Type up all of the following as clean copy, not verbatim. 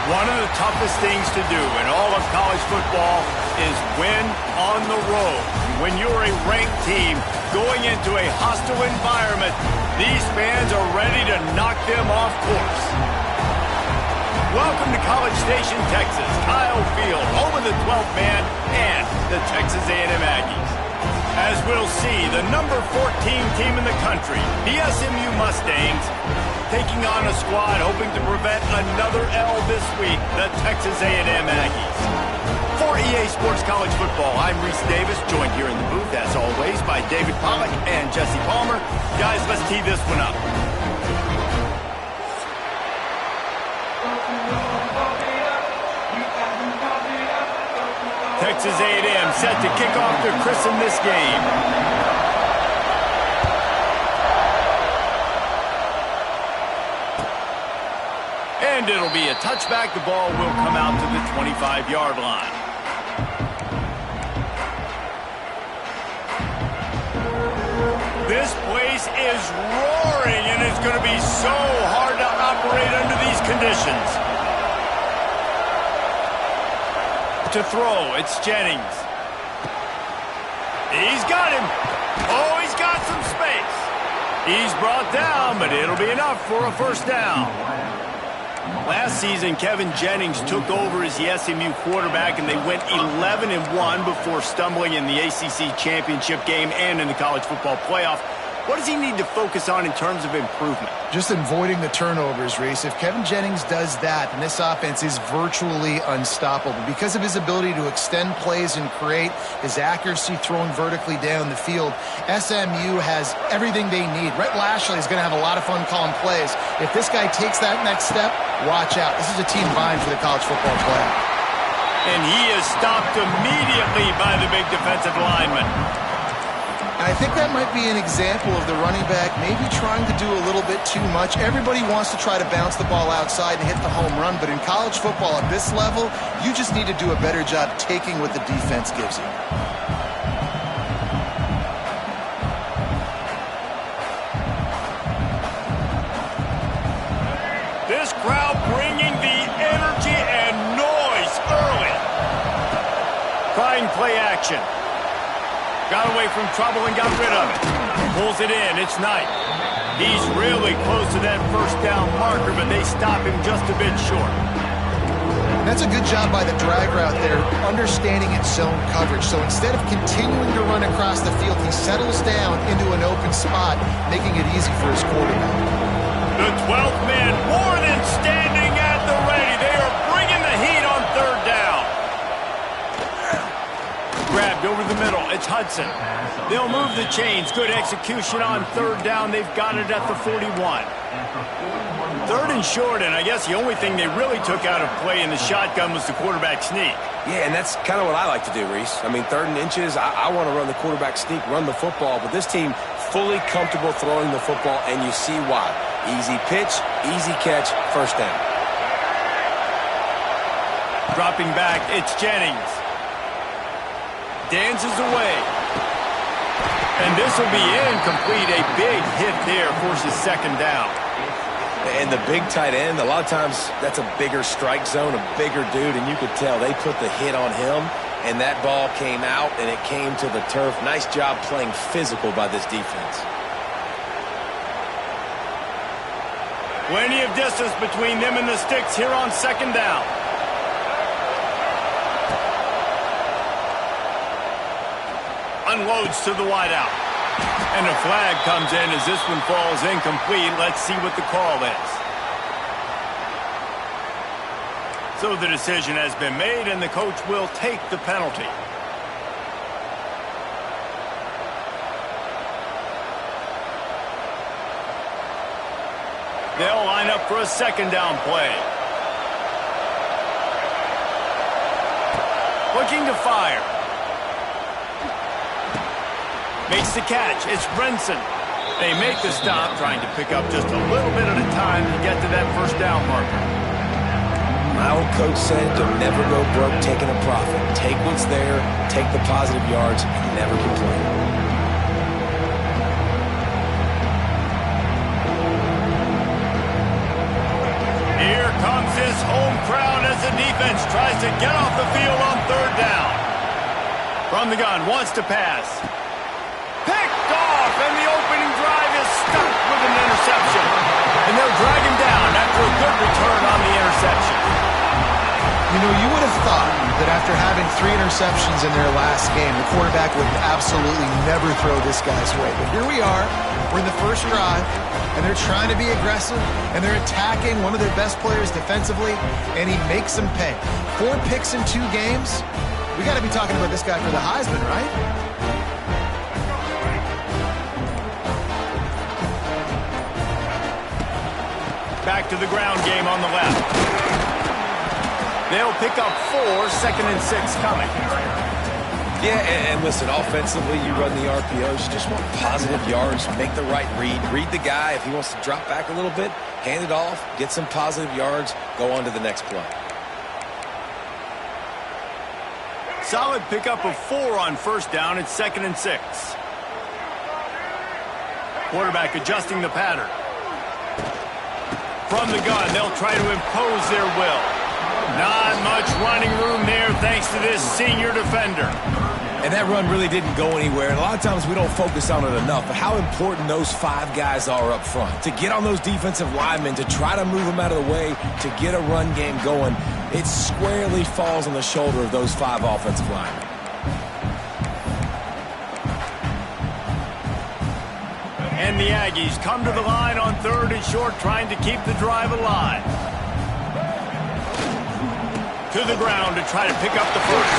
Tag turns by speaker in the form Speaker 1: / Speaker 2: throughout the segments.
Speaker 1: One of the toughest things to do in all of college football is win on the road. When you're a ranked team going into a hostile environment, these fans are ready to knock them off course. Welcome to College Station, Texas, Kyle Field, home of the 12th man and the Texas A&M Aggies. As we'll see, the number 14 team in the country, the SMU Mustangs, taking on a squad hoping to prevent another L this week, the Texas A&M Aggies. For EA Sports College Football, I'm Reese Davis, joined here in the booth, as always, by David Pollack and Jesse Palmer. Guys, let's tee this one up. Texas A&M set to kick off to christen this game. And it'll be a touchback. The ball will come out to the 25-yard line. This place is roaring, and it's going to be so hard to operate under these conditions. To throw, it's Jennings. He's got him. Oh, he's got some space. He's brought down, but it'll be enough for a first down. Last season, Kevin Jennings took over as the SMU quarterback, and they went 11-1 before stumbling in the ACC championship game and in the college football playoff. What does he need to focus on in terms of improvement?
Speaker 2: Just avoiding the turnovers, Reese. If Kevin Jennings does that, then this offense is virtually unstoppable because of his ability to extend plays and create, his accuracy throwing vertically down the field. SMU has everything they need. Rhett Lashley is going to have a lot of fun calling plays. If this guy takes that next step, watch out. This is a team vying for the college football playoff.
Speaker 1: And he is stopped immediately by the big defensive lineman.
Speaker 2: I think that might be an example of the running back maybe trying to do a little bit too much. Everybody wants to try to bounce the ball outside and hit the home run, but in college football at this level, you just need to do a better job taking what the defense gives you.
Speaker 1: This crowd bringing the energy and noise early. Trying play action. Got away from trouble and got rid of it. Pulls it in. It's Knight. He's really close to that first down marker, but they stop him just a bit short.
Speaker 2: That's a good job by the drag route there, understanding its zone coverage. So instead of continuing to run across the field, he settles down into an open spot, making it easy for his quarterback.
Speaker 1: The 12th man more than standing at the ready. They are bringing the heat on third down. Grabbed over the middle. It's Hudson. They'll move the chains. Good execution on third down. They've got it at the 41. Third and short, and I guess the only thing they really took out of play in the shotgun was the quarterback sneak.
Speaker 3: Yeah, and that's kind of what I like to do, Reese. I mean, third and inches, I want to run the quarterback sneak, run the football, but this team fully comfortable throwing the football, and you see why. Easy pitch, easy catch, first down.
Speaker 1: Dropping back, it's Jennings. Dances away. And this will be incomplete. A big hit there forces second down.
Speaker 3: And the big tight end, a lot of times that's a bigger strike zone, a bigger dude, and you could tell they put the hit on him, and that ball came out, and it came to the turf. Nice job playing physical by this defense.
Speaker 1: Plenty of distance between them and the sticks here on second down. Unloads to the wideout. And a flag comes in as this one falls incomplete. Let's see what the call is. So the decision has been made, and the coach will take the penalty. They'll line up for a second down play. Looking to fire. Makes the catch. It's Brinson. They make the stop, trying to pick up just a little bit at a time to get to that first down marker.
Speaker 3: My old coach said to never go broke taking a profit. Take what's there, take the positive yards, and never complain.
Speaker 1: Here comes his this home crowd as the defense tries to get off the field on third down. From the gun, wants to pass. Picked off, and the opening drive is stopped with an interception. And they'll drag him down after a good return on the interception.
Speaker 2: You know, you would have thought that after having 3 interceptions in their last game, the quarterback would absolutely never throw this guy's way. But here we are. We're in the first drive, and they're trying to be aggressive, and they're attacking one of their best players defensively, and he makes them pay. 4 picks in 2 games. We got to be talking about this guy for the Heisman, right?
Speaker 1: Back to the ground game on the left. They'll pick up 4, 2nd and 6 coming.
Speaker 3: Yeah, and listen, offensively, you run the RPOs. You just want positive yards, make the right read the guy. If he wants to drop back a little bit, hand it off, get some positive yards, go on to the next play.
Speaker 1: Solid pickup of 4 on first down. It's 2nd and 6. Quarterback adjusting the pattern. From the gun, they'll try to impose their will. Not much running room there thanks to this senior defender.
Speaker 3: And that run really didn't go anywhere. And a lot of times we don't focus on it enough, but how important those 5 guys are up front. To get on those defensive linemen, to try to move them out of the way, to get a run game going, it squarely falls on the shoulder of those 5 offensive linemen.
Speaker 1: And the Aggies come to the line on 3rd and short, trying to keep the drive alive. To the ground to try to pick up the first.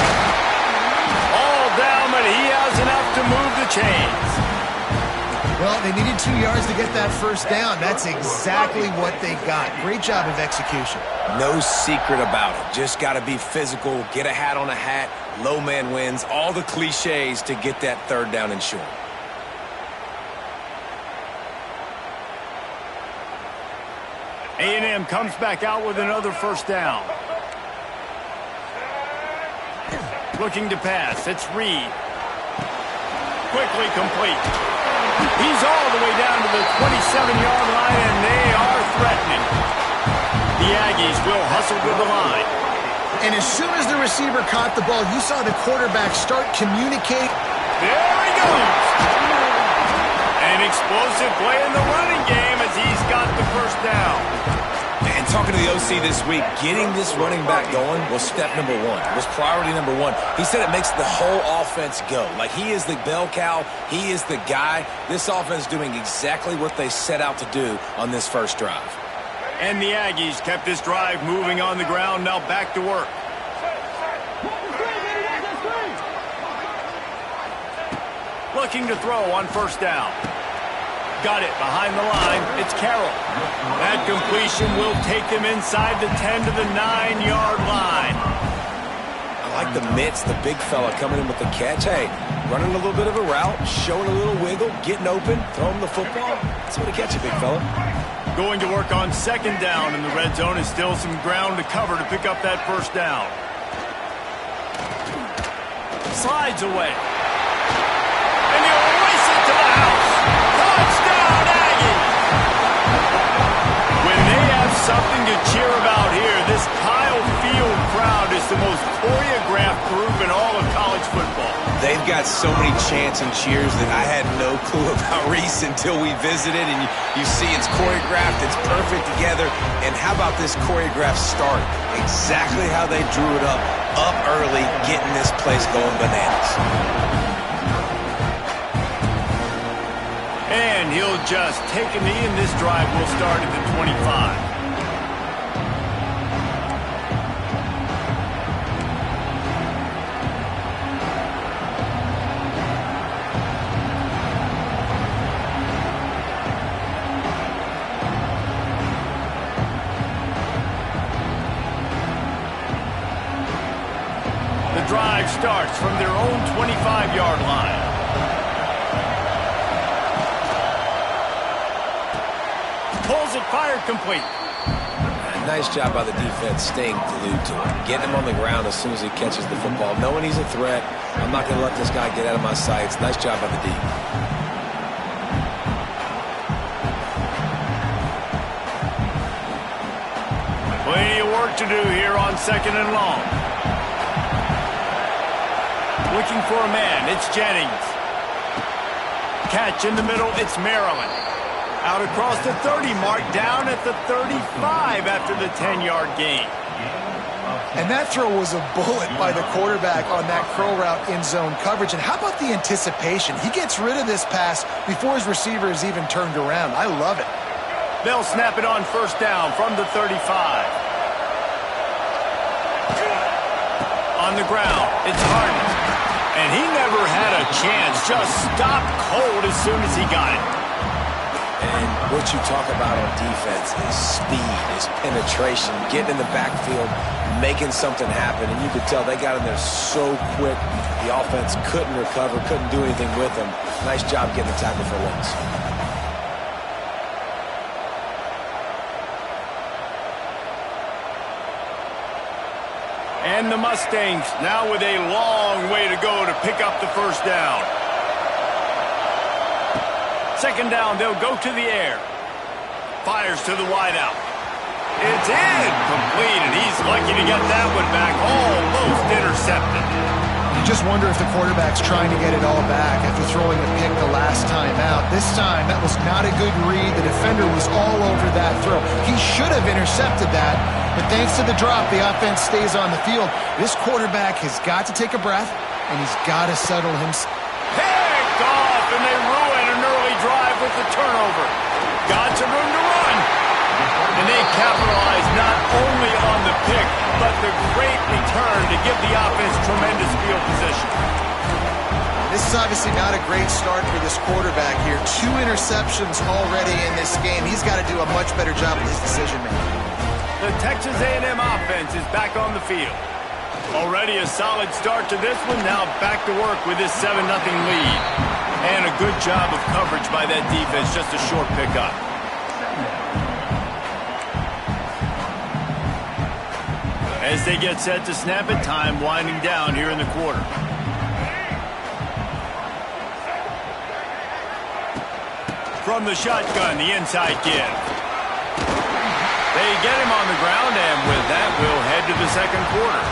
Speaker 1: All down, but he has enough to move the chains.
Speaker 2: Well, they needed 2 yards to get that first down. That's exactly what they got. Great job of execution.
Speaker 3: No secret about it. Just got to be physical, get a hat on a hat, low man wins, all the cliches to get that 3rd down and short.
Speaker 1: A&M comes back out with another first down. Looking to pass. It's Reed. Quickly complete. He's all the way down to the 27-yard line, and they are threatening. The Aggies will hustle to the line.
Speaker 2: And as soon as the receiver caught the ball, you saw the quarterback start communicate.
Speaker 1: There he goes. An explosive play in the running game as he's got the first down.
Speaker 3: And talking to the OC this week, getting this running back going was step number 1. Was priority number 1. He said it makes the whole offense go. Like he is the bell cow. He is the guy. This offense doing exactly what they set out to do on this first drive.
Speaker 1: And the Aggies kept this drive moving on the ground. Now back to work. Looking to throw on first down. Got it behind the line. It's Carroll. That completion will take them inside the 10 to the 9-yard line.
Speaker 3: I like the mitts, the big fella coming in with the catch. Hey, running a little bit of a route, showing a little wiggle, getting open, throwing the football. That's what to catch you, big fella.
Speaker 1: Going to work on 2nd down in the red zone. Is still some ground to cover to pick up that first down. Slides away. And he'll race it to the house. Touchdown, Aggies! When they have something to cheer about here, this Kyle Field crowd is the most choreographed group in all of college football.
Speaker 3: They've got so many chants and cheers that I had no clue about Reese until we visited, and you see it's choreographed, it's perfect together. And how about this choreographed start? Exactly how they drew it up early, getting this place going bananas.
Speaker 1: And he'll just take a knee, and this drive will start at the 25. The drive starts from their own 25-yard line. Pulls it, fired, complete.
Speaker 3: Nice job by the defense staying glued to him. Getting him on the ground as soon as he catches the football. Knowing he's a threat. I'm not going to let this guy get out of my sights. Nice job by the D.
Speaker 1: Plenty of work to do here on 2nd and long. Looking for a man, it's Jennings. Catch in the middle, it's Maryland. Out across the 30 mark, down at the 35 after the 10-yard gain.
Speaker 2: And that throw was a bullet by the quarterback on that curl route in zone coverage. And how about the anticipation? He gets rid of this pass before his receiver is even turned around. I love it.
Speaker 1: They'll snap it on 1st down from the 35. On the ground, it's Harden. And he never had a chance, just stopped cold as soon as he got it.
Speaker 3: And what you talk about on defense is speed, is penetration, getting in the backfield, making something happen. And you could tell they got in there so quick, the offense couldn't recover, couldn't do anything with them. Nice job getting the tackle for loss.
Speaker 1: And the Mustangs now with a long way to go to pick up the 1st down. 2nd down, they'll go to the air. Fires to the wideout. It's incomplete, and he's lucky to get that one back. Almost intercepted.
Speaker 2: You just wonder if the quarterback's trying to get it all back after throwing a pick the last time out. This time, that was not a good read. The defender was all over that throw. He should have intercepted that, but thanks to the drop, the offense stays on the field. This quarterback has got to take a breath, and he's got to settle himself.
Speaker 1: Picked off, and they ruin an early drive with the turnover. Got some room to run. And they capitalize not only on the pick, but the great return to give the offense tremendous field position.
Speaker 2: This is obviously not a great start for this quarterback here. 2 interceptions already in this game. He's got to do a much better job with his decision-making.
Speaker 1: The Texas A&M offense is back on the field. Already a solid start to this one. Now back to work with this 7-0 lead. And a good job of coverage by that defense. Just a short pickup. As they get set to snap it, time winding down here in the quarter. From the shotgun, the inside give. They get him on the ground, and with that, we'll head to the 2nd quarter.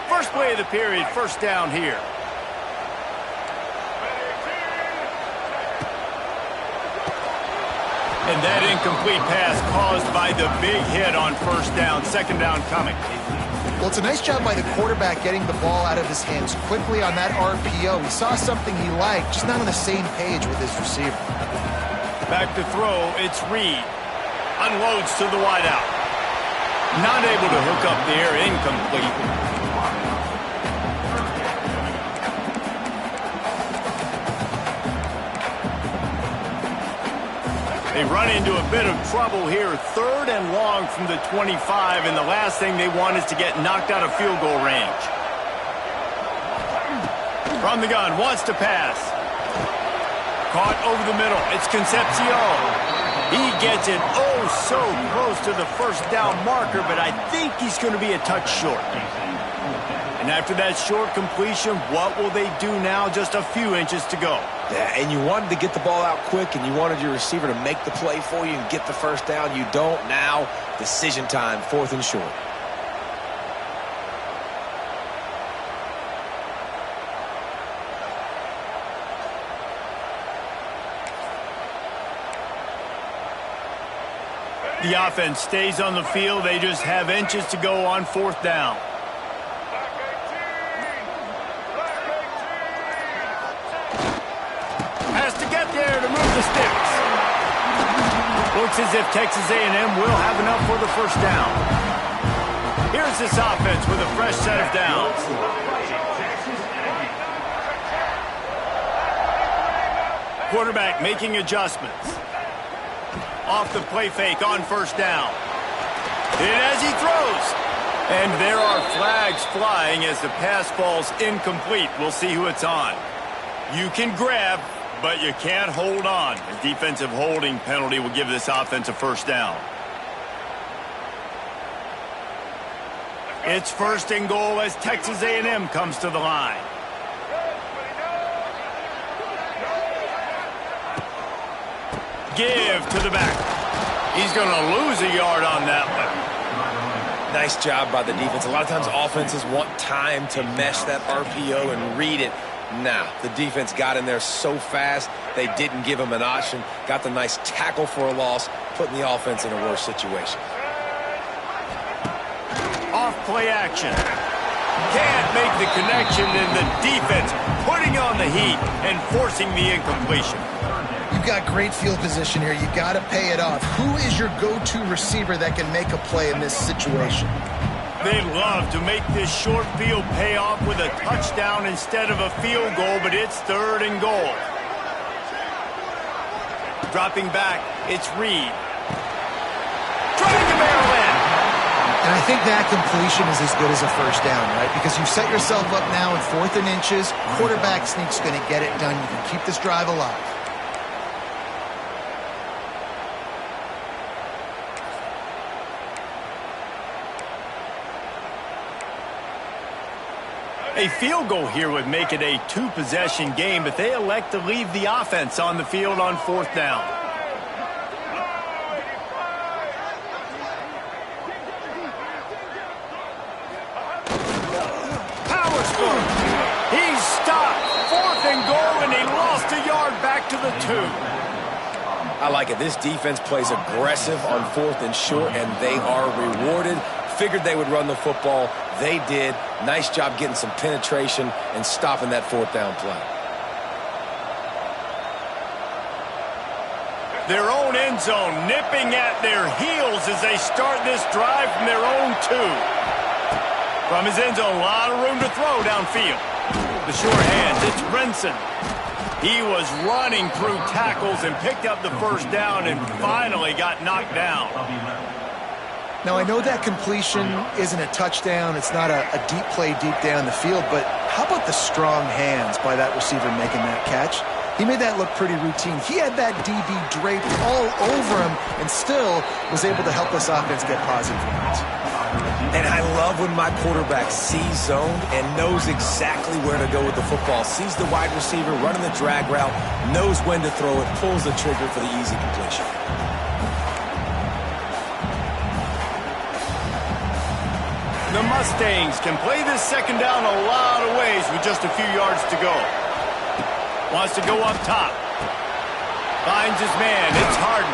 Speaker 1: First play of the period, 1st down here. And that incomplete pass caused by the big hit on 1st down. 2nd down coming.
Speaker 2: Well, it's a nice job by the quarterback getting the ball out of his hands quickly on that RPO. He saw something he liked, just not on the same page with his receiver.
Speaker 1: Back to throw, it's Reed. Unloads to the wideout. Not able to hook up there, incomplete. They run into a bit of trouble here. 3rd and long from the 25, and the last thing they want is to get knocked out of field goal range. From the gun, wants to pass. Caught over the middle. It's Concepcion. He gets it oh so close to the 1st down marker, but I think he's going to be a touch short. And after that short completion, what will they do now? Just a few inches to go.
Speaker 3: Yeah, and you wanted to get the ball out quick, and you wanted your receiver to make the play for you and get the 1st down. You don't now. Decision time, 4th and short.
Speaker 1: The offense stays on the field. They just have inches to go on 4th down. Has to get there to move the sticks. Looks as if Texas A&M will have enough for the 1st down. Here's this offense with a fresh set of downs. Quarterback making adjustments. Off the play fake on 1st down. In as he throws. And there are flags flying as the pass falls incomplete. We'll see who it's on. You can grab, but you can't hold on. A defensive holding penalty will give this offense a 1st down. It's 1st and goal as Texas A&M comes to the line. Give to the back. He's going to lose a yard on that one.
Speaker 3: Nice job by the defense. A lot of times offenses want time to mesh that RPO and read it. Nah, the defense got in there so fast, they didn't give him an option. Got the nice tackle for a loss, putting the offense in a worse situation.
Speaker 1: Off play action. Can't make the connection, and the defense putting on the heat and forcing the incompletion.
Speaker 2: You've got great field position here. You got to pay it off. Who is your go-to receiver that can make a play in this situation?
Speaker 1: They love to make this short field pay off with a touchdown instead of a field goal, but it's 3rd and goal. Dropping back, it's Reed. Trying to barrel in.
Speaker 2: And I think that completion is as good as a first down, right? Because you set yourself up now in 4th and inches. Quarterback sneak's going to get it done. You can keep this drive alive.
Speaker 1: A field goal here would make it a 2-possession game, but they elect to leave the offense on the field on 4th down. Power score. He's stopped. 4th and goal, and he lost a yard back to the 2.
Speaker 3: I like it. This defense plays aggressive on 4th and short, and they are rewarded. Figured they would run the football. They did. Nice job getting some penetration and stopping that 4th down play.
Speaker 1: Their own end zone nipping at their heels as they start this drive from their own 2. From his end zone, a lot of room to throw downfield. The short hands, it's Brinson. He was running through tackles and picked up the 1st down and finally got knocked down.
Speaker 2: Now, I know that completion isn't a touchdown. It's not a deep play deep down the field, but how about the strong hands by that receiver making that catch? He made that look pretty routine. He had that DB draped all over him and still was able to help this offense get positive yards.
Speaker 3: And I love when my quarterback sees zoned and knows exactly where to go with the football. Sees the wide receiver running the drag route, knows when to throw it, pulls the trigger for the easy completion.
Speaker 1: The Mustangs can play this 2nd down a lot of ways with just a few yards to go. Wants to go up top. Finds his man. It's Harden.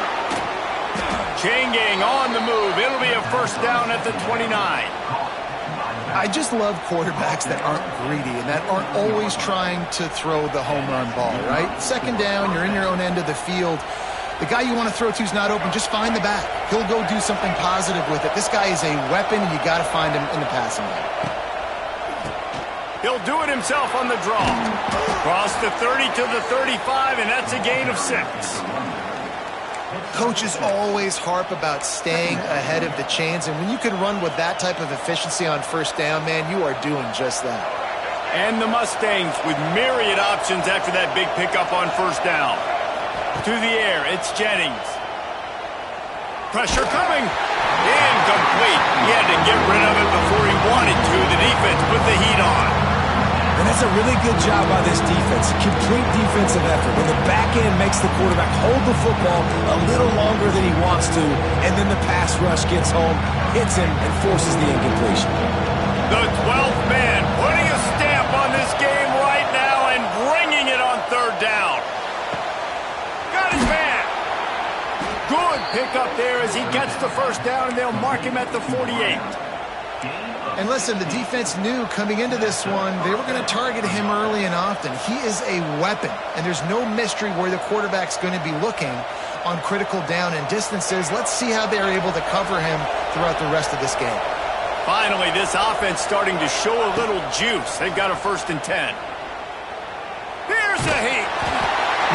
Speaker 1: Chain gang on the move. It'll be a 1st down at the 29.
Speaker 2: I just love quarterbacks that aren't greedy and that aren't always trying to throw the home run ball, right? 2nd down, you're in your own end of the field. The guy you want to throw to is not open. Just find the back. He'll go do something positive with it. This guy is a weapon, and you got to find him in the passing game.
Speaker 1: He'll do it himself on the draw. Cross the 30 to the 35, and that's a gain of 6.
Speaker 2: Coaches always harp about staying ahead of the chains, and when you can run with that type of efficiency on 1st down, man, you are doing just that.
Speaker 1: And the Mustangs with myriad options after that big pickup on 1st down. To the air, it's Jennings. Pressure coming. Incomplete. He had to get rid of it before he wanted to. The defense put the heat on.
Speaker 3: And that's a really good job by this defense. Complete defensive effort. When the back end makes the quarterback hold the football a little longer than he wants to, and then the pass rush gets home, hits him, and forces the incompletion.
Speaker 1: The 12th man putting a stamp on this game right now and bringing it on 3rd down. Got his man. Good pickup there as he gets the 1st down, and they'll mark him at the 48.
Speaker 2: And listen, the defense knew coming into this one, they were going to target him early and often. He is a weapon, and there's no mystery where the quarterback's going to be looking on critical down and distances. Let's see how they're able to cover him throughout the rest of this game.
Speaker 1: Finally, this offense starting to show a little juice. They've got a 1st and 10. Here's the heat.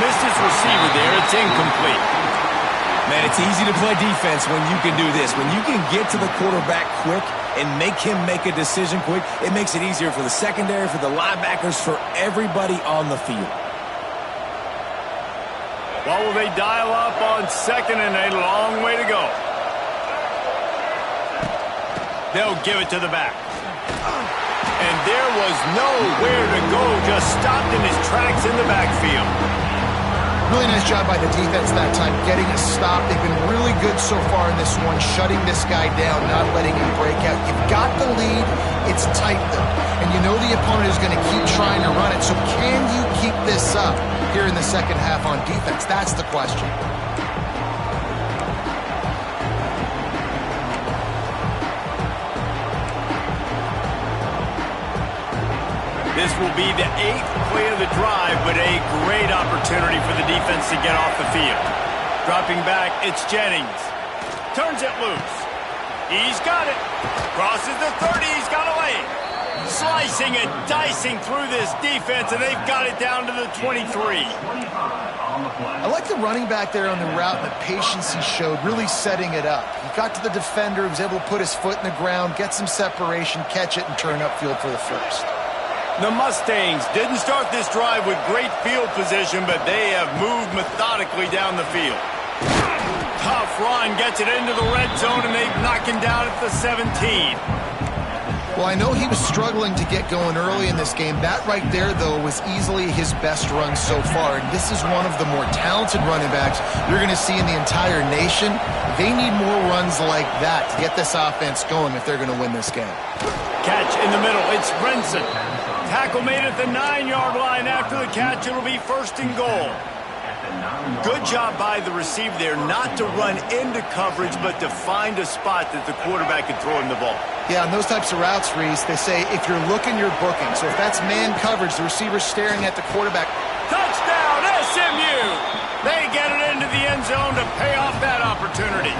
Speaker 1: Missed his receiver there. It's incomplete.
Speaker 3: Man, it's easy to play defense when you can do this. When you can get to the quarterback quick and make him make a decision quick, it makes it easier for the secondary, for the linebackers, for everybody on the field.
Speaker 1: What will they dial up on 2nd and a long way to go? They'll give it to the back. And there was nowhere to go, just stopped in his tracks in the backfield.
Speaker 2: Really nice job by the defense that time, getting a stop. They've been really good so far in this one, shutting this guy down, not letting him break out. You've got the lead. It's tight, though. And you know the opponent is going to keep trying to run it. So can you keep this up here in the second half on defense? That's the question.
Speaker 1: This will be the 8th play of the drive, but a great opportunity for the defense to get off the field. Dropping back, it's Jennings. Turns it loose. He's got it. Crosses the 30, he's got a lane. Slicing and dicing through this defense, and they've got it down to the 23.
Speaker 2: I like the running back there on the route and the patience he showed, really setting it up. He got to the defender, was able to put his foot in the ground, get some separation, catch it, and turn upfield for the first.
Speaker 1: The Mustangs didn't start this drive with great field position, but they have moved methodically down the field. Tough run, gets it into the red zone, and they've knocked him down at the 17.
Speaker 2: Well, I know he was struggling to get going early in this game. That right there, though, was easily his best run so far. And this is one of the more talented running backs you're going to see in the entire nation. They need more runs like that to get this offense going if they're going to win this game.
Speaker 1: Catch in the middle, it's Brinson. Tackle made at the 9-yard line. After the catch, it'll be 1st and goal. Good job by the receiver there not to run into coverage, but to find a spot that the quarterback can throw him the ball.
Speaker 2: Yeah, on those types of routes, Reese, they say if you're looking, you're booking. So if that's man coverage, the receiver's staring at the quarterback.
Speaker 1: Touchdown, SMU! They get it into the end zone to pay off that opportunity.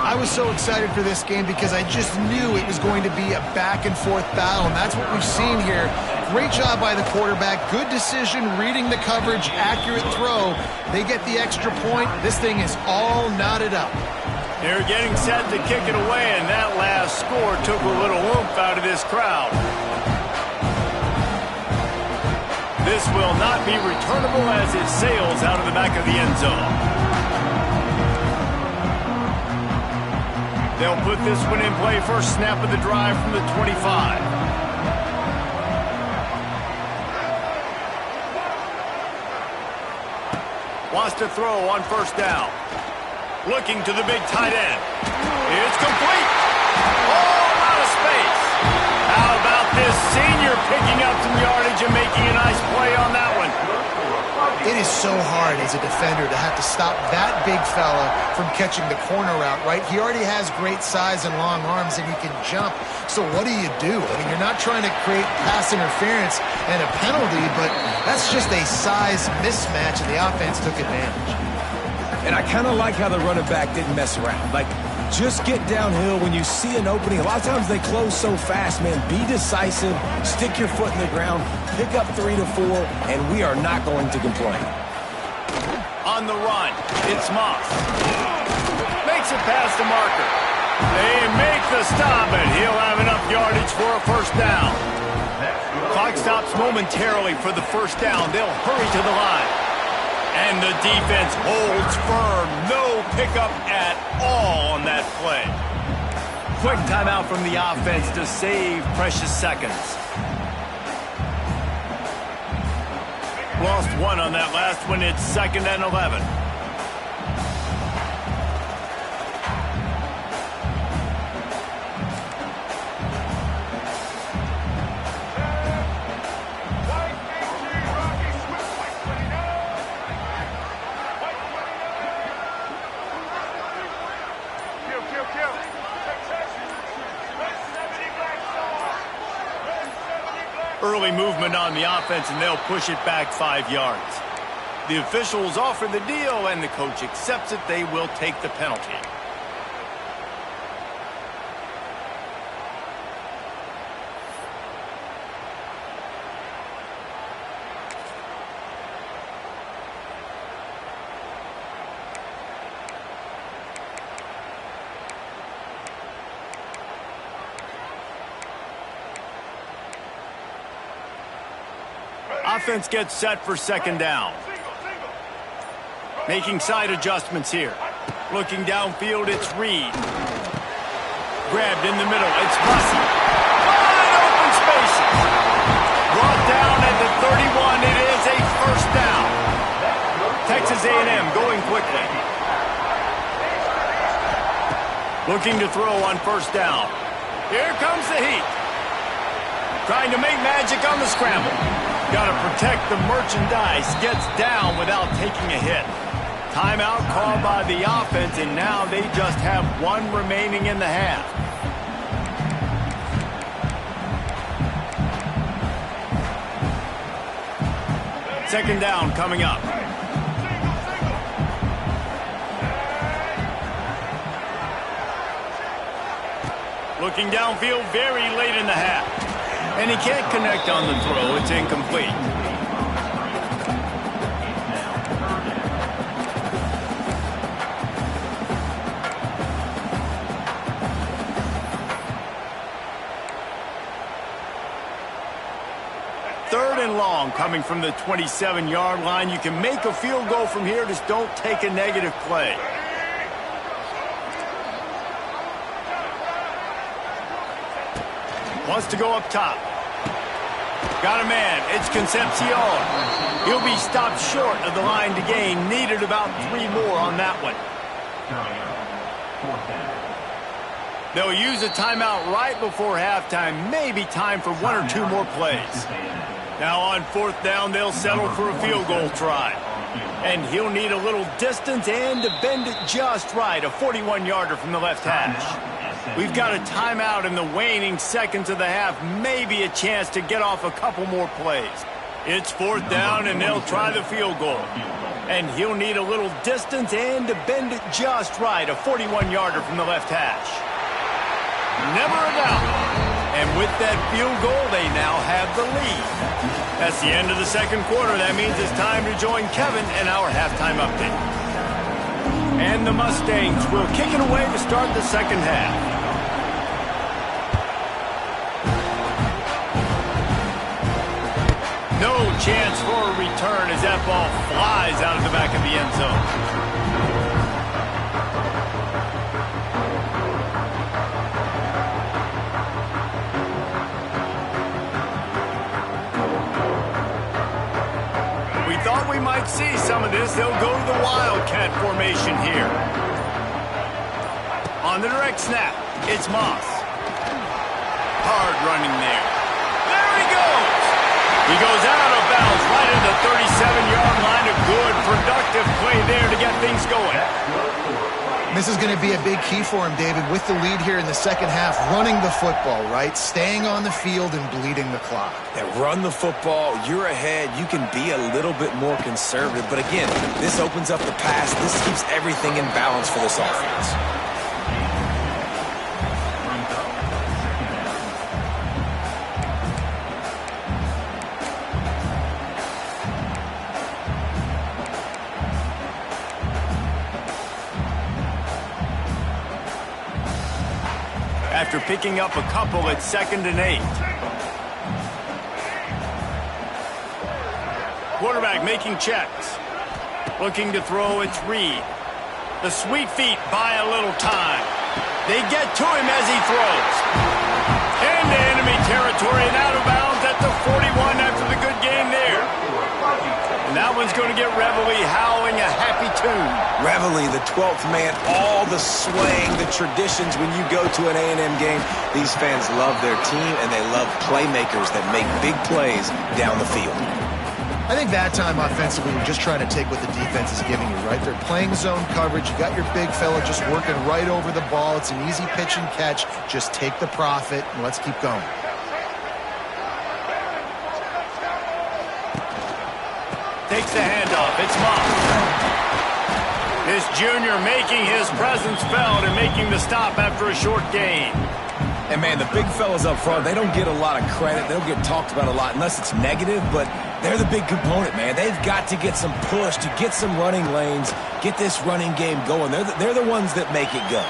Speaker 2: I was so excited for this game because I just knew it was going to be a back-and-forth battle, and that's what we've seen here. Great job by the quarterback. Good decision, reading the coverage, accurate throw. They get the extra point. This thing is all knotted up.
Speaker 1: They're getting set to kick it away, and that last score took a little oomph out of this crowd. This will not be returnable as it sails out of the back of the end zone. They'll put this one in play, first snap of the drive from the 25. Wants to throw on 1st down. Looking to the big tight end. It's complete. Oh, out of space. How about this senior picking up some yardage and making a nice play on that one?
Speaker 2: It is so hard as a defender to have to stop that big fella from catching the corner route, right? He already has great size and long arms, and he can jump. So what do you do? I mean, you're not trying to create pass interference and a penalty, but that's just a size mismatch, and the offense took advantage.
Speaker 3: And I kind of like how the running back didn't mess around. Like, just get downhill when you see an opening. A lot of times they close so fast, man. Be decisive, stick your foot in the ground, pick up 3 to 4, and we are not going to complain.
Speaker 1: On the run, it's Moss. Makes it past the marker. They make the stop, and he'll have enough yardage for a 1st down. Clock stops momentarily for the 1st down. They'll hurry to the line. And the defense holds firm. No pickup at all on that play. Quick timeout from the offense to save precious seconds. Lost one on that last one. It's 2nd and 11. Early movement on the offense, and they'll push it back 5 yards. The officials offer the deal, and the coach accepts it. They will take the penalty. Offense gets set for 2nd down. Making side adjustments here. Looking downfield, it's Reed. Grabbed in the middle, it's Bussey. quickly. Looking to throw on first down. Here comes the heat. Trying to make magic on the scramble. Got to protect the merchandise. Gets down without taking a hit. Timeout called by the offense, and now they just have one remaining in the half. Second down coming up. Looking downfield very late in the half. And he can't connect on the throw. It's incomplete. Third and long coming from the 27-yard line. You can make a field goal from here. Just don't take a negative play. Wants to go up top. Got a man. It's Concepcion. He'll be stopped short of the line to gain. Needed about 3 more on that one. They'll use a timeout right before halftime. Maybe time for 1 or 2 more plays. Now on fourth down, they'll settle for a field goal try. And he'll need a little distance and to bend it just right. A 41-yarder from the left hash. We've got a timeout in the waning seconds of the half. Maybe a chance to get off a couple more plays. It's fourth down, and they'll try the field goal. And he'll need a little distance and to bend it just right. A 41-yarder from the left hash. Never a doubt. And with that field goal, they now have the lead. That's the end of the second quarter. That means it's time to join Kevin in our halftime update. And the Mustangs will kick it away to start the second half. No chance for a return as that ball flies out of the back of the end zone. We might see some of this. They'll go to the Wildcat formation here. On the direct snap, it's Moss. Hard running there. There he goes. He goes out of bounds right at the 37-yard line. A good, productive play there to get things going.
Speaker 2: This is going to be a big key for him, David, with the lead here in the second half, running the football, right? Staying on the field and bleeding the clock.
Speaker 3: Yeah, run the football. You're ahead. You can be a little bit more conservative. But again, this opens up the pass. This keeps everything in balance for this offense.
Speaker 1: After picking up a couple at 2nd and 8. Quarterback making checks. Looking to throw, it's Reed. The sweet feet buy a little time. They get to him as he throws. Into enemy territory and out of bounds at the 41 after the good game there. And that one's going to get Reveille howling a happy tune.
Speaker 3: Reveille, the 12th man, all the swaying, the traditions when you go to an A&M game. These fans love their team, and they love playmakers that make big plays down the field.
Speaker 2: I think that time offensively, we're just trying to take what the defense is giving you, right? They're playing zone coverage. You got your big fella just working right over the ball. It's an easy pitch and catch. Just take the profit, and let's keep going.
Speaker 1: Takes the handoff. It's Moss. This junior making his presence felt and making the stop after a short gain.
Speaker 3: And, man, the big fellas up front, they don't get a lot of credit. They don't get talked about a lot unless it's negative, but they're the big component, man. They've got to get some push to get some running lanes, get this running game going. They're the ones that make it go.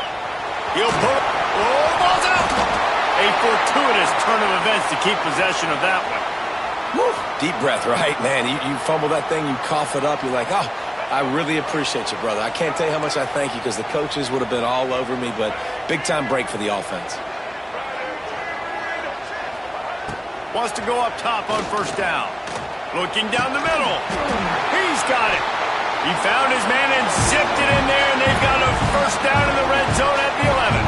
Speaker 1: He'll put. Oh, ball's out. A fortuitous turn of events to keep possession of that one.
Speaker 3: Woo. Deep breath, right? Man, you fumble that thing, you cough it up, you're like, oh, I really appreciate you, brother. I can't tell you how much I thank you because the coaches would have been all over me, but big-time break for the offense.
Speaker 1: Wants to go up top on first down. Looking down the middle. He's got it. He found his man and zipped it in there, and they've got a first down in the red zone at the 11.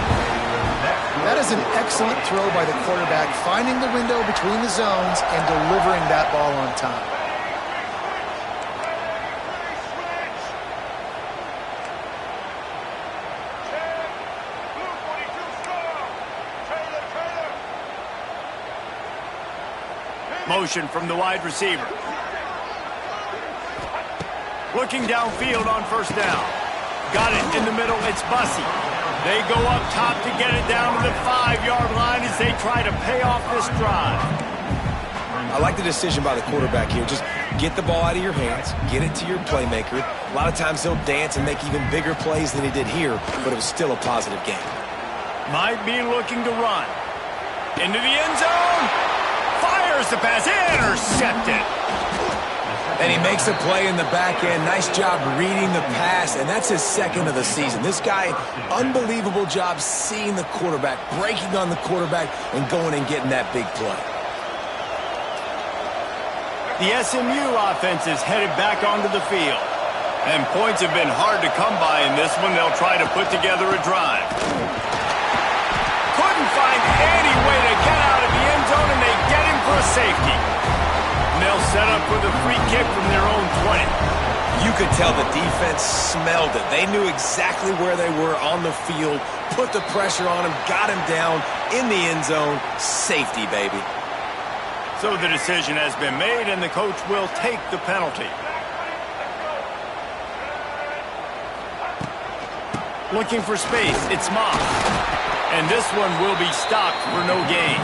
Speaker 2: That is an excellent throw by the quarterback, finding the window between the zones and delivering that ball on time.
Speaker 1: Motion from the wide receiver. Looking downfield on first down. Got it in the middle. It's Bussey. They go up top to get it down to the 5-yard line as they try to pay off this drive.
Speaker 3: I like the decision by the quarterback here. Just get the ball out of your hands, get it to your playmaker. A lot of times he'll dance and make even bigger plays than he did here, but it was still a positive game.
Speaker 1: Might be looking to run. Into the end zone. Fires the pass. Intercepted.
Speaker 3: And he makes a play in the back end. Nice job reading the pass, and that's his second of the season. This guy, unbelievable job seeing the quarterback, breaking on the quarterback, and going and getting that big play.
Speaker 1: The SMU offense is headed back onto the field. And points have been hard to come by in this one. They'll try to put together a drive. Couldn't find any way to get out of the end zone, and they get him for a safety. They'll set up for the free kick from their own 20.
Speaker 3: You could tell the defense smelled it. They knew exactly where they were on the field, put the pressure on him, got him down in the end zone. Safety, baby.
Speaker 1: So the decision has been made, and the coach will take the penalty. Looking for space. It's Moss. And this one will be stopped for no gain.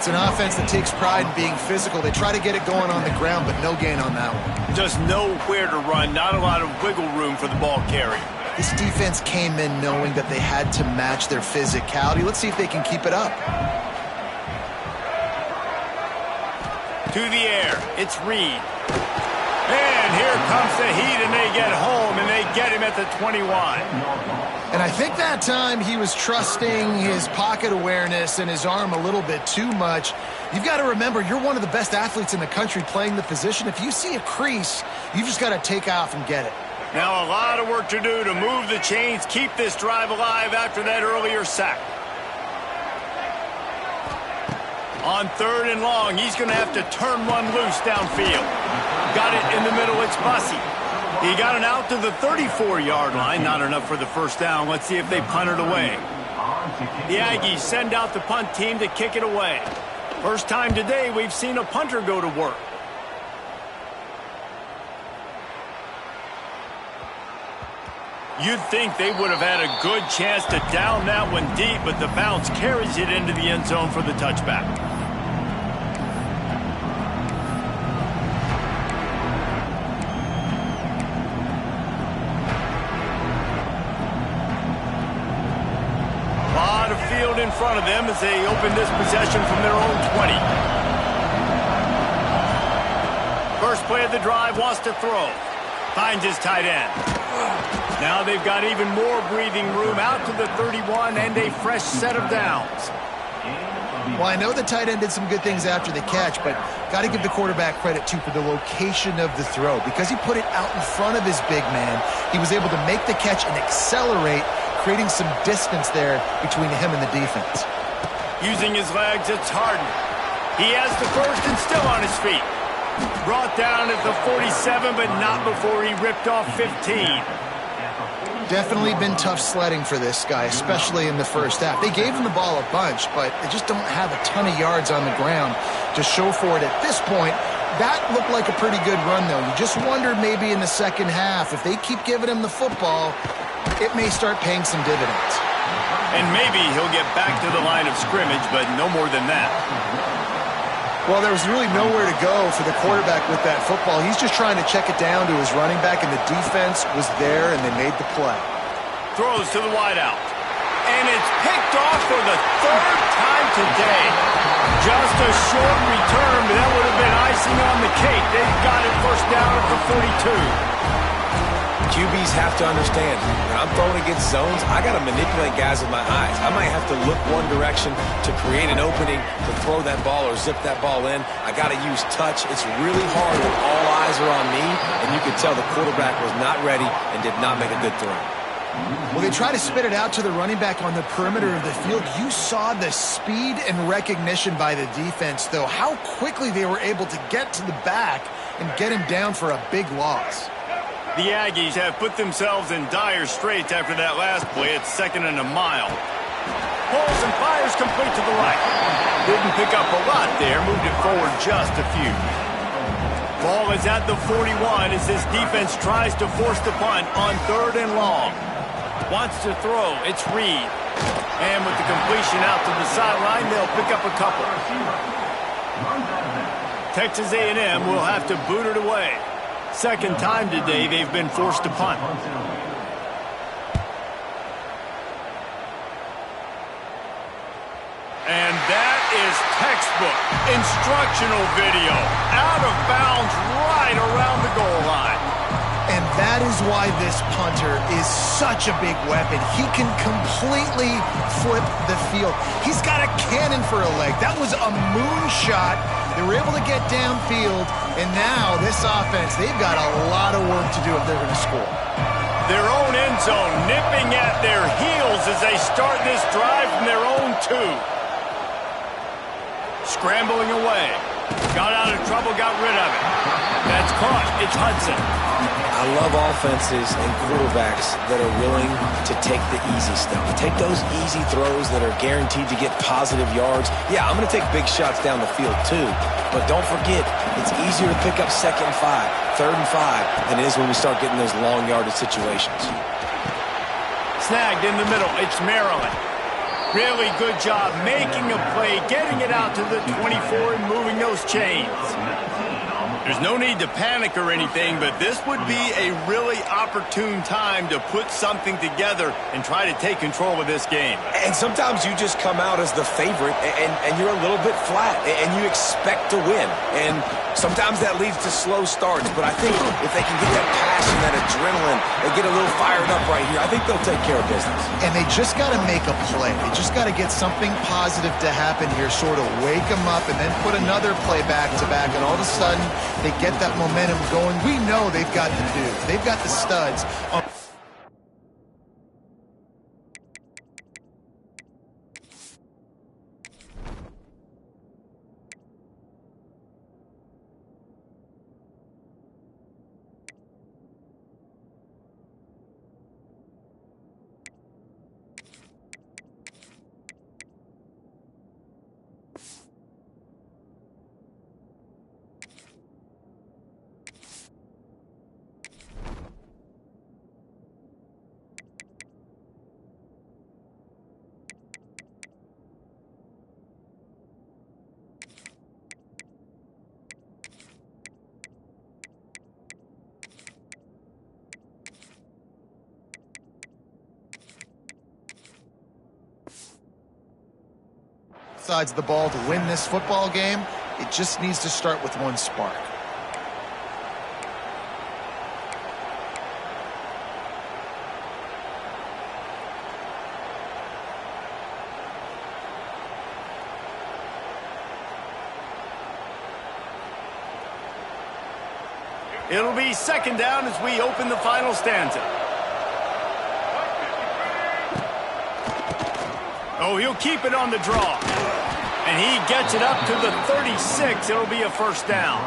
Speaker 2: It's an offense that takes pride in being physical. They try to get it going on the ground, but no gain on that one.
Speaker 1: Just nowhere to run. Not a lot of wiggle room for the ball carrier.
Speaker 2: This defense came in knowing that they had to match their physicality. Let's see if they can keep it up.
Speaker 1: To the air. It's Reed. And here comes the heat, and they get home, and they get him at the 21.
Speaker 2: And I think that time he was trusting his pocket awareness and his arm a little bit too much. You've got to remember, you're one of the best athletes in the country playing the position. If you see a crease, you've just got to take off and get it.
Speaker 1: Now a lot of work to do to move the chains, keep this drive alive after that earlier sack. On 3rd and long, he's going to have to turn one loose downfield. Got it in the middle, it's Bussey. He got it out to the 34-yard line. Not enough for the first down. Let's see if they punt it away. The Aggies send out the punt team to kick it away. First time today we've seen a punter go to work. You'd think they would have had a good chance to down that one deep, but the bounce carries it into the end zone for the touchback. In front of them as they open this possession from their own 20. First play of the drive, wants to throw. Finds his tight end. Now they've got even more breathing room out to the 31 and a fresh set of downs.
Speaker 2: Well, I know the tight end did some good things after the catch, but got to give the quarterback credit, too, for the location of the throw. Because he put it out in front of his big man, he was able to make the catch and accelerate, creating some distance there between him and the defense.
Speaker 1: Using his legs, it's Harden. He has the first and still on his feet. Brought down at the 47, but not before he ripped off 15.
Speaker 2: Definitely been tough sledding for this guy, especially in the first half. They gave him the ball a bunch, but they just don't have a ton of yards on the ground to show for it at this point. That looked like a pretty good run, though. You just wondered maybe in the second half, if they keep giving him the football, it may start paying some dividends.
Speaker 1: And maybe he'll get back to the line of scrimmage, but no more than that.
Speaker 2: Well, there was really nowhere to go for the quarterback with that football. He's just trying to check it down to his running back, and the defense was there, and they made the play.
Speaker 1: Throws to the wideout. And it's picked off for the 3rd time today. Just a short return, but that would have been icing on the cake. They've got it first down at the 42.
Speaker 3: QBs have to understand, when I'm throwing against zones, I got to manipulate guys with my eyes. I might have to look one direction to create an opening to throw that ball or zip that ball in. I got to use touch. It's really hard when all eyes are on me, and you can tell the quarterback was not ready and did not make a good throw.
Speaker 2: Well, they try to spit it out to the running back on the perimeter of the field. You saw the speed and recognition by the defense, though, how quickly they were able to get to the back and get him down for a big loss.
Speaker 1: The Aggies have put themselves in dire straits after that last play. It's 2nd and a mile. Pulls and fires complete to the right. Didn't pick up a lot there. Moved it forward just a few. Ball is at the 41 as this defense tries to force the punt on 3rd and long. Wants to throw. It's Reed. And with the completion out to the sideline, they'll pick up a couple. Texas A&M will have to boot it away. 2nd time today they've been forced to punt. And that is textbook instructional video. Out of bounds right around the goal line.
Speaker 2: And that is why this punter is such a big weapon. He can completely flip the field. He's got a cannon for a leg. That was a moonshot. They were able to get downfield, and now this offense, they've got a lot of work to do if they're going to score.
Speaker 1: Their own end zone nipping at their heels as they start this drive from their own 2. Scrambling away. Got out of trouble, got rid of it. That's caught. It's Hudson.
Speaker 3: I love offenses and quarterbacks that are willing to take the easy stuff. Take those easy throws that are guaranteed to get positive yards. Yeah, I'm going to take big shots down the field too, but don't forget, it's easier to pick up 2nd and 5, 3rd and 5 than it is when we start getting those long yardage situations.
Speaker 1: Snagged in the middle. It's Maryland. Really good job making a play, getting it out to the 24 and moving those chains. There's no need to panic or anything, but this would be a really opportune time to put something together and try to take control of this game.
Speaker 3: And sometimes you just come out as the favorite, and you're a little bit flat, and you expect to win. And sometimes that leads to slow starts, but I think if they can get that passion, that adrenaline, they get a little fired up right here, I think they'll take care of business.
Speaker 2: And they just got to make a play. They just got to get something positive to happen here, sort of wake them up, and then put another play back-to-back, and all of a sudden, they get that momentum going. We know they've got the dudes. They've got the studs. Sides of the ball to win this football game, it just needs to start with one spark.
Speaker 1: It'll be 2nd down as we open the final stanza. Oh, he'll keep it on the draw. And he gets it up to the 36. It'll be a 1st down.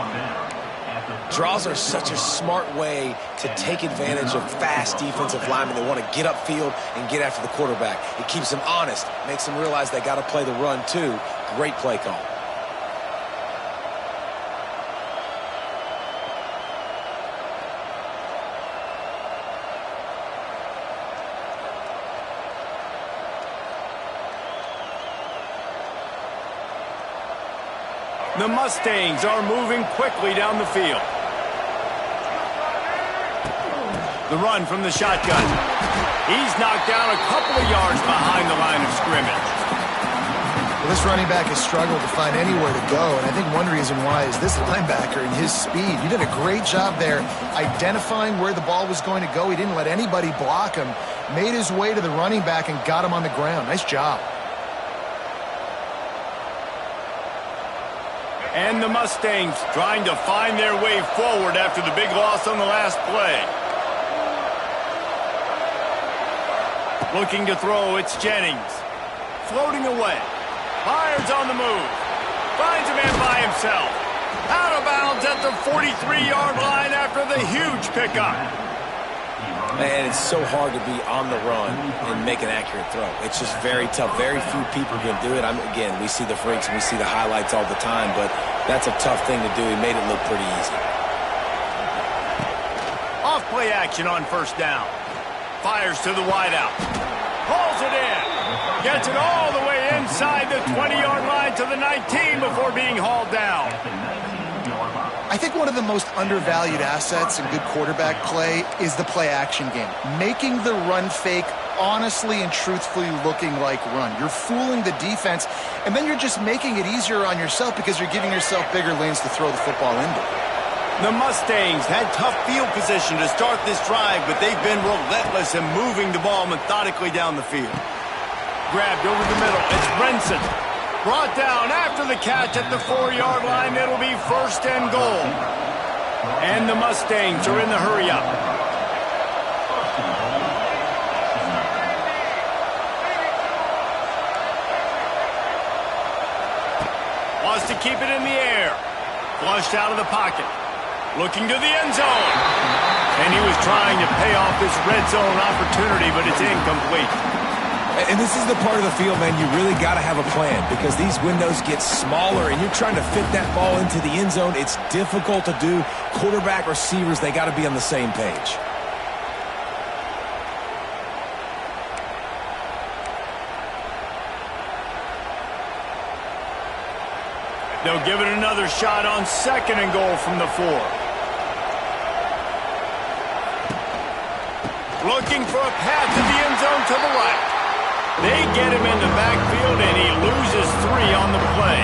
Speaker 3: Draws are such a smart way to take advantage of fast defensive linemen. They want to get upfield and get after the quarterback. It keeps them honest, makes them realize they got to play the run too. Great play call.
Speaker 1: The Mustangs are moving quickly down the field. The run from the shotgun. He's knocked down a couple of yards behind the line of scrimmage.
Speaker 2: Well, this running back has struggled to find anywhere to go, and I think one reason why is this linebacker and his speed. He did a great job there identifying where the ball was going to go. He didn't let anybody block him, made his way to the running back and got him on the ground. Nice job.
Speaker 1: And the Mustangs trying to find their way forward after the big loss on the last play. Looking to throw, it's Jennings. Floating away. Fires on the move. Finds a man by himself. Out of bounds at the 43-yard line after the huge pickup.
Speaker 3: Man, it's so hard to be on the run and make an accurate throw. It's just very tough. Very few people can do it. Again, we see the freaks and we see the highlights all the time, but that's a tough thing to do. He made it look pretty easy.
Speaker 1: Off play action on first down. Fires to the wideout. Pulls it in. Gets it all the way inside the 20-yard line to the 19 before being hauled down.
Speaker 2: I think one of the most undervalued assets in good quarterback play is the play-action game. Making the run fake honestly and truthfully looking like run. You're fooling the defense, and then you're just making it easier on yourself because you're giving yourself bigger lanes to throw the football into.
Speaker 1: The Mustangs had tough field position to start this drive, but they've been relentless in moving the ball methodically down the field. Grabbed over the middle. It's Brenson. Brought down after the catch at the 4-yard line. It'll be first and goal. And the Mustangs are in the hurry-up. Wants to keep it in the air. Flushed out of the pocket. Looking to the end zone. And he was trying to pay off this red zone opportunity, but it's incomplete.
Speaker 3: And this is the part of the field, man, you really got to have a plan because these windows get smaller and you're trying to fit that ball into the end zone. It's difficult to do. Quarterback, receivers, they got to be on the same page.
Speaker 1: They'll give it another shot on second and goal from the 4. Looking for a path to the end zone to the right. They get him in the backfield, and he loses 3 on the play.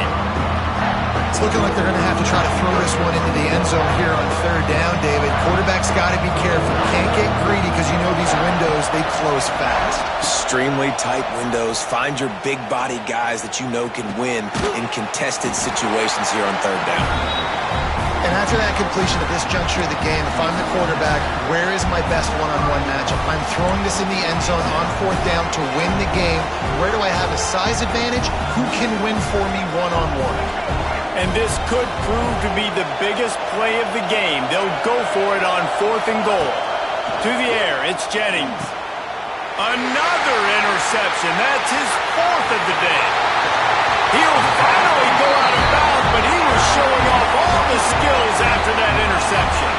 Speaker 2: It's looking like they're going to have to try to throw this one into the end zone here on third down, David. Quarterback's got to be careful. Can't get greedy because you know these windows, they close fast.
Speaker 3: Extremely tight windows. Find your big body guys that you know can win in contested situations here on third down.
Speaker 2: And after that completion at this juncture of the game, if I'm the quarterback, where is my best one-on-one matchup? I'm throwing this in the end zone on fourth down to win the game. Where do I have a size advantage? Who can win for me one-on-one?
Speaker 1: And this could prove to be the biggest play of the game. They'll go for it on fourth and goal. To the air, it's Jennings. Another interception. That's his 4th of the day. He'll finally go out of bounds, but he was showing off all the skills after that interception.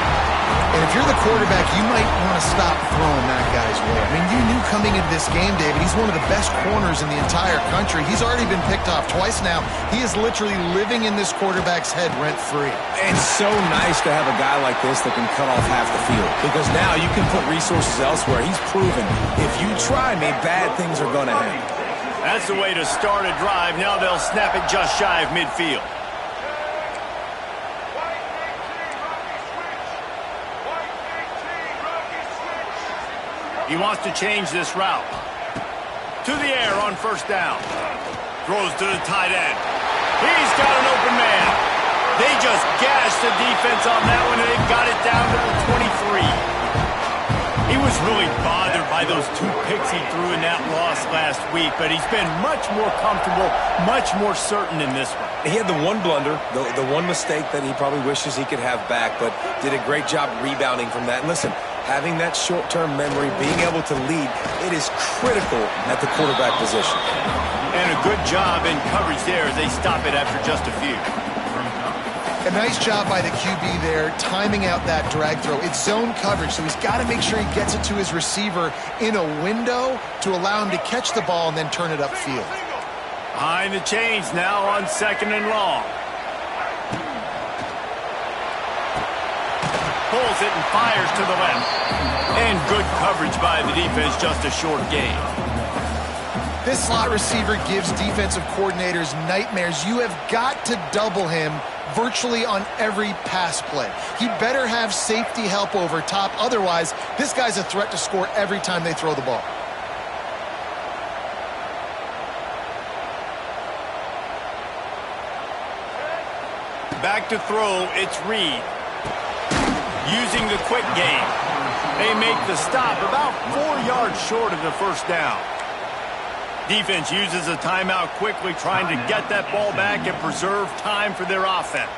Speaker 2: And if you're the quarterback, you might want to stop throwing that guy's way. I mean, you knew coming into this game, David, he's one of the best corners in the entire country. He's already been picked off twice now. He is literally living in this quarterback's head rent-free.
Speaker 3: It's so nice to have a guy like this that can cut off half the field because now you can put resources elsewhere. He's proven if you try me, bad things are going to happen.
Speaker 1: That's the way to start a drive. Now they'll snap it just shy of midfield. He wants to change this route. To the air on first down. Throws to the tight end. He's got an open man. They just gashed the defense on that one, and they got it down to the 23. He was really bothered by those 2 picks he threw in that loss last week, but he's been much more comfortable, much more certain in this one.
Speaker 3: He had the one blunder, the one mistake that he probably wishes he could have back, but did a great job rebounding from that. And listen, having that short-term memory, being able to lead, it is critical at the quarterback position.
Speaker 1: And a good job in coverage there as they stop it after just a few.
Speaker 2: A nice job by the QB there, timing out that drag throw. It's zone coverage, so he's got to make sure he gets it to his receiver in a window to allow him to catch the ball and then turn it upfield.
Speaker 1: Behind the chains now on second and long. Pulls it and fires to the left. And good coverage by the defense, just a short gain.
Speaker 2: This slot receiver gives defensive coordinators nightmares. You have got to double him virtually on every pass play. He better have safety help over top. Otherwise, this guy's a threat to score every time they throw the ball.
Speaker 1: Back to throw, it's Reed. Using the quick game. They make the stop about 4 yards short of the first down. Defense uses a timeout quickly, trying to get that ball back and preserve time for their offense.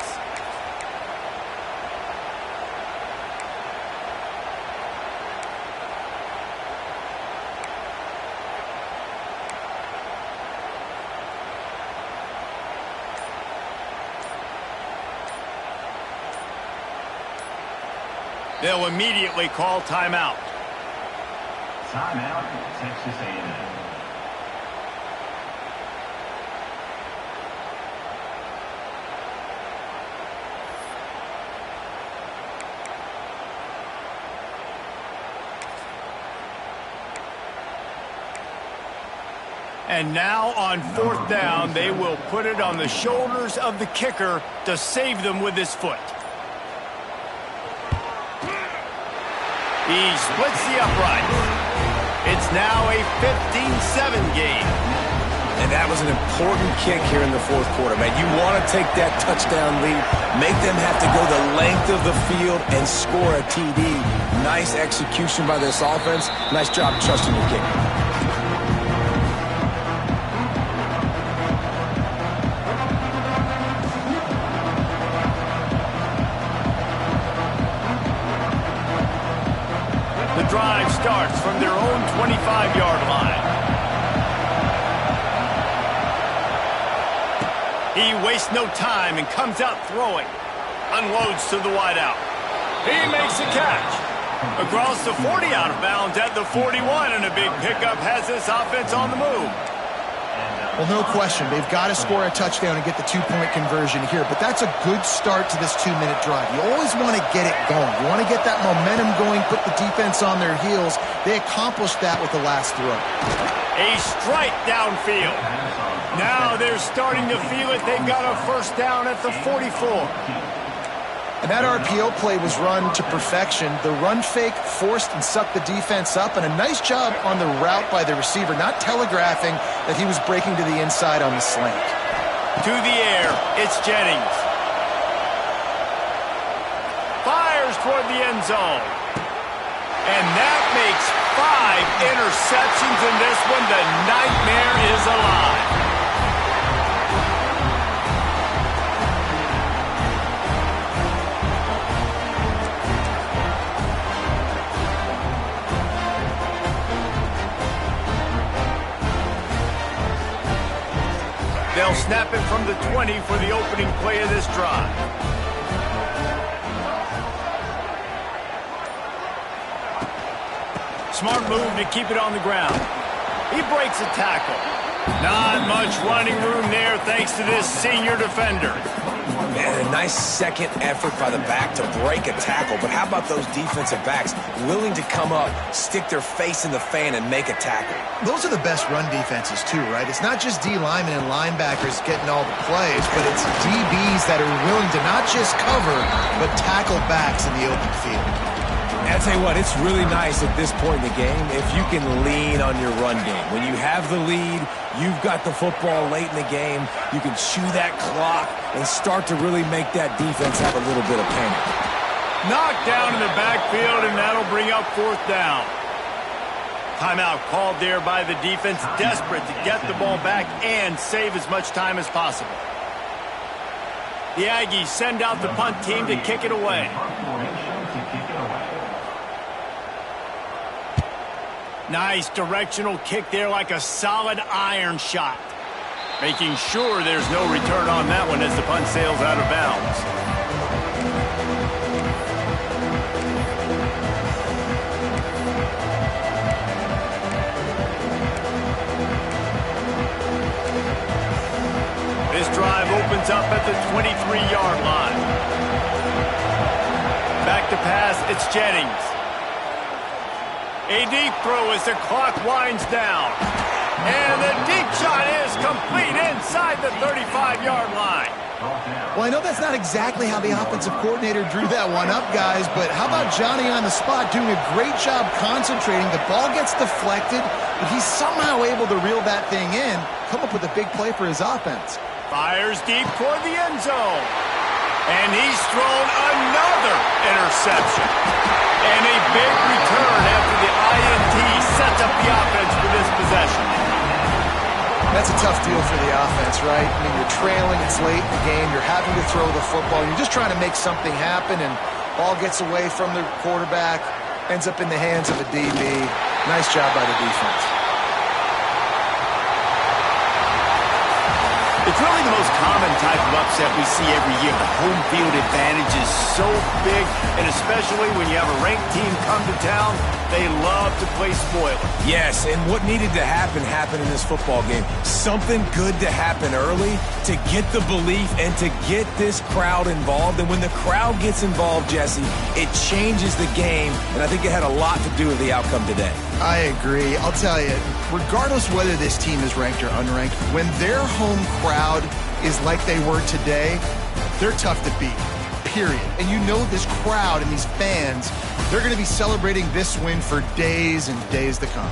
Speaker 1: They'll immediately call timeout.
Speaker 4: Timeout, Texas A&M.
Speaker 1: And now on fourth down, they will put it on the shoulders of the kicker to save them with his foot. He splits the uprights. It's now a 15-7 game.
Speaker 3: And that was an important kick here in the fourth quarter, man. You want to take that touchdown lead, make them have to go the length of the field and score a TD. Nice execution by this offense. Nice job trusting the kicker.
Speaker 1: The drive starts from their own 25-yard line. He wastes no time and comes out throwing. Unloads to the wideout. He makes a catch. Across the 40, out of bounds at the 41, and a big pickup has this offense on the move.
Speaker 2: Well, no question. They've got to score a touchdown and get the two-point conversion here, but that's a good start to this 2-minute drive. You always want to get it going. You want to get that momentum going, put the defense on their heels. They accomplished that with the last throw.
Speaker 1: A strike downfield. Now they're starting to feel it. They've got a first down at the 44.
Speaker 2: And that RPO play was run to perfection. The run fake forced and sucked the defense up, and a nice job on the route by the receiver, not telegraphing that he was breaking to the inside on the slant.
Speaker 1: To the air, it's Jennings. Fires toward the end zone. And that makes 5 interceptions in this one. The nightmare is alive. They'll snap it from the 20 for the opening play of this drive. Smart move to keep it on the ground. He breaks a tackle. Not much running room there thanks to this senior defender.
Speaker 3: Man, a nice second effort by the back to break a tackle. But how about those defensive backs willing to come up, stick their face in the fan, and make a tackle?
Speaker 2: Those are the best run defenses, too, right? It's not just D linemen and linebackers getting all the plays, but it's DBs that are willing to not just cover, but tackle backs in the open field.
Speaker 3: I'll tell you what, it's really nice at this point in the game if you can lean on your run game. When you have the lead, you've got the football late in the game, you can chew that clock and start to really make that defense have a little bit of panic.
Speaker 1: Knocked down in the backfield, and that'll bring up fourth down. Timeout called there by the defense, desperate to get the ball back and save as much time as possible. The Aggies send out the punt team to kick it away. Nice directional kick there, like a solid iron shot. Making sure there's no return on that one as the punt sails out of bounds. This drive opens up at the 23-yard line. Back to pass, it's Jennings. A deep throw as the clock winds down. And the deep shot is complete inside the 35-yard line.
Speaker 2: Well, I know that's not exactly how the offensive coordinator drew that one up, guys, but how about Johnny on the spot doing a great job concentrating? The ball gets deflected, but he's somehow able to reel that thing in, come up with a big play for his offense.
Speaker 1: Fires deep toward the end zone. And he's thrown another interception. And a big return after the INT sets up the offense for this possession.
Speaker 2: That's a tough deal for the offense, right? I mean, you're trailing, it's late in the game, you're having to throw the football, you're just trying to make something happen, and ball gets away from the quarterback, ends up in the hands of a DB. Nice job by the defense.
Speaker 1: It's really the most common type of upset we see every year. The home field advantage is so big, and especially when you have a ranked team come to town, they love to play spoiler.
Speaker 3: Yes, and what needed to happen happened in this football game. Something good to happen early to get the belief and to get this crowd involved. And when the crowd gets involved, Jesse, it changes the game, and I think it had a lot to do with the outcome today.
Speaker 2: I agree. I'll tell you, regardless whether this team is ranked or unranked, when their home crowd is like they were today, they're tough to beat, period. And you know this crowd and these fans, they're going to be celebrating this win for days and days to come.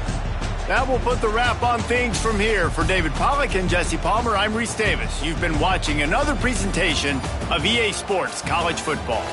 Speaker 1: That will put the wrap on things from here. For David Pollack and Jesse Palmer, I'm Reese Davis. You've been watching another presentation of EA Sports College Football.